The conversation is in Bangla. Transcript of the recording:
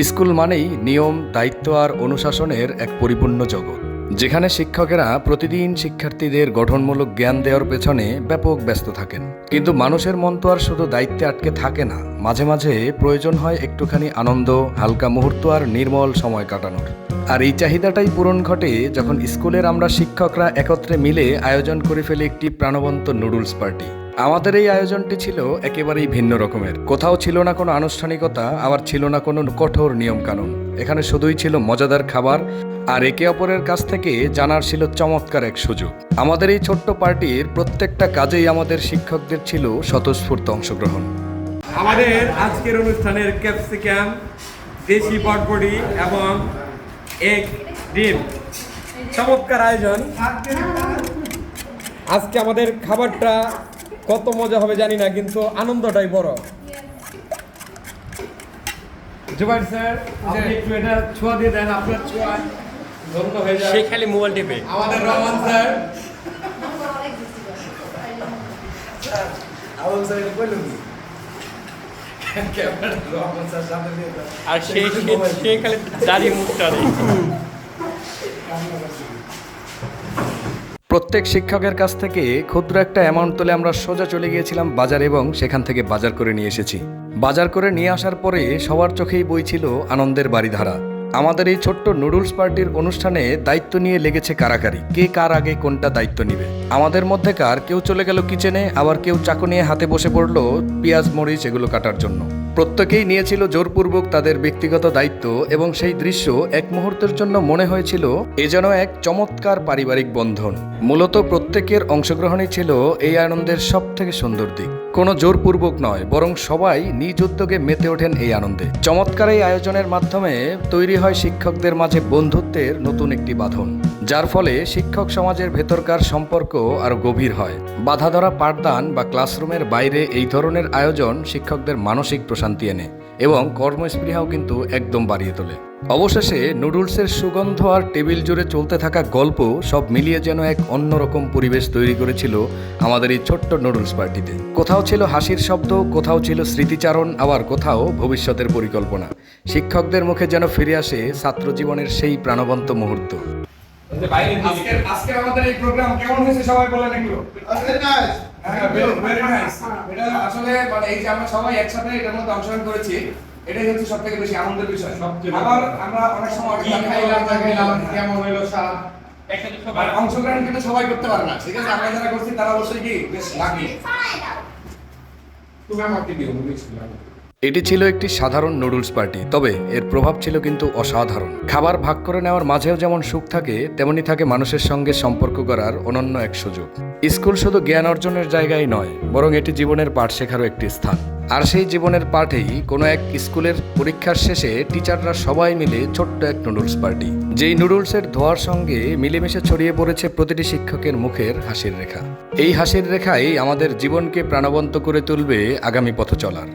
স্কুল মানেই নিয়ম, দায়িত্ব আর অনুশাসনের এক পরিপূর্ণ জগৎ, যেখানে শিক্ষকেরা প্রতিদিন শিক্ষার্থীদের গঠনমূলক জ্ঞান দেওয়ার পেছনে ব্যাপক ব্যস্ত থাকেন। কিন্তু মানুষের মন তো আর শুধু দায়িত্বে আটকে থাকে না, মাঝে মাঝে প্রয়োজন হয় একটুখানি আনন্দ, হালকা মুহূর্ত আর নির্মল সময় কাটানোর। আর এই চাহিদাটাই পূরণ ঘটে যখন স্কুলের আমরা শিক্ষকরা একত্রে মিলে আয়োজন করে ফেলি একটি প্রাণবন্ত নুডলস পার্টি। আমাদের এই আয়োজনটি ছিল একেবারেই ভিন্ন রকমের। কোথাও ছিল না কোনো আনুষ্ঠানিকতা, আবার ছিল না কোনো কঠোর নিয়মকানুন। এখানে শুধুই ছিল মজাদার খাবার আর একে অপরের কাছ থেকে জানার ছিল চমৎকার এক সুযোগ। আমাদের এই ছোট্ট পার্টির প্রত্যেকটা কাজেই আমাদের শিক্ষকদের ছিল স্বতঃস্ফূর্ত অংশগ্রহণ। আমাদের আজকের অনুষ্ঠানের ক্যাপসিকাম, দেশি পটপটি এবং এগ ডিম, চমৎকার আয়োজন। আজকে আমাদের খাবারটা কত মজা হবে জানি না, কিন্তু আনন্দটাই বড়। জুবাইর স্যার, আপনি একটু এটা ছোঁয়া দিয়ে দেন, আপনার ছোঁয়া ধন্য হয়ে যায়। সে খালি মোবাইল টিপে। আমাদের রহমান স্যার, আর সে খালি দাঁড়িয়ে মুখটা নেই। প্রত্যেক শিক্ষকের কাছ থেকে ক্ষুদ্র একটা অ্যামাউন্ট তুলে আমরা সোজা চলে গিয়েছিলাম বাজার এবং সেখান থেকে বাজার করে নিয়ে এসেছি। বাজার করে নিয়ে আসার পরে সবার চোখেই বইছিল আনন্দের বারিধারা। আমাদের এই ছোট্ট নুডলস পার্টির অনুষ্ঠানে দায়িত্ব নিয়ে লেগেছে কারাকারি, কে কার আগে কোনটা দায়িত্ব নিবে। আমাদের মধ্যেকার কেউ চলে গেল কিচেনে, আবার কেউ চাকু নিয়ে হাতে বসে পড়লো পেঁয়াজ মরিচ এগুলো কাটার জন্য। প্রত্যেকেই নিয়েছিল জোরপূর্বক তাদের ব্যক্তিগত দায়িত্ব এবং সেই দৃশ্য এক মুহূর্তের জন্য মনে হয়েছিল এ যেন এক চমৎকার পারিবারিক বন্ধন। মূলত প্রত্যেকের অংশগ্রহণই ছিল এই আনন্দের সব থেকে সুন্দর দিক। কোনো জোরপূর্বক নয়, বরং সবাই নিজ উদ্যোগে মেতে ওঠেন এই আনন্দে। চমৎকার এই আয়োজনের মাধ্যমে তৈরি হয় শিক্ষকদের মাঝে বন্ধুত্বের নতুন একটি বাঁধন, যার ফলে শিক্ষক সমাজের ভেতরকার সম্পর্ক আরো গভীর হয়। বাধা ধরা পাঠদান বা ক্লাসরুমের বাইরে এই ধরনের আয়োজন শিক্ষকদের মানসিক প্রশান্তি এনে এবং কর্মস্পৃহাও কিন্তু একদম বাড়িয়ে তোলে। অবশেষে নুডলসের সুগন্ধ আর টেবিল জুড়ে চলতে থাকা গল্প সব মিলিয়ে যেন এক অন্যরকম পরিবেশ তৈরি করেছিল আমাদের এই ছোট্ট নুডলস পার্টিতে। কোথাও ছিল হাসির শব্দ, কোথাও ছিল স্মৃতিচারণ, আবার কোথাও ভবিষ্যতের পরিকল্পনা। শিক্ষকদের মুখে যেন ফিরে আসে ছাত্র জীবনের সেই প্রাণবন্ত মুহূর্ত। আজকের আমাদের এই প্রোগ্রাম কেমন হয়েছে সবাই বলেন একটু। Very nice. এটা আসলে মানে এই যে আমরা সবাই একসাথে এটার মধ্যে অংশগ্রহণ করেছি, এটাই হচ্ছে সবথেকে বেশি আনন্দের বিষয়। আবার আমরা অনেক সময় কেমন হইলো স্বাদ, অংশগ্রহণ কিন্তু সবাই করতে পারে না, ঠিক আছে? আমরা যারা করছি তারা অবশ্যই কি বেশ লাকি। তুমি আমাকে দিও। এটি ছিল একটি সাধারণ নুডলস পার্টি, তবে এর প্রভাব ছিল কিন্তু অসাধারণ। খাবার ভাগ করে নেওয়ার মাঝেও যেমন সুখ থাকে, তেমনি থাকে মানুষের সঙ্গে সম্পর্ক করার অনন্য এক সুযোগ। স্কুল শুধু জ্ঞান অর্জনের জায়গায় নয়, বরং এটি জীবনের পাঠ শেখারও একটি স্থান। আর সেই জীবনের পাঠেই কোনো এক স্কুলের পরীক্ষার শেষে টিচাররা সবাই মিলে ছোট্ট এক নুডলস পার্টি, যেই নুডলসের ধোঁয়ার সঙ্গে মিলেমিশে ছড়িয়ে পড়েছে প্রতিটি শিক্ষকের মুখের হাসির রেখা। এই হাসির রেখাই আমাদের জীবনকে প্রাণবন্ত করে তুলবে আগামী পথ চলার।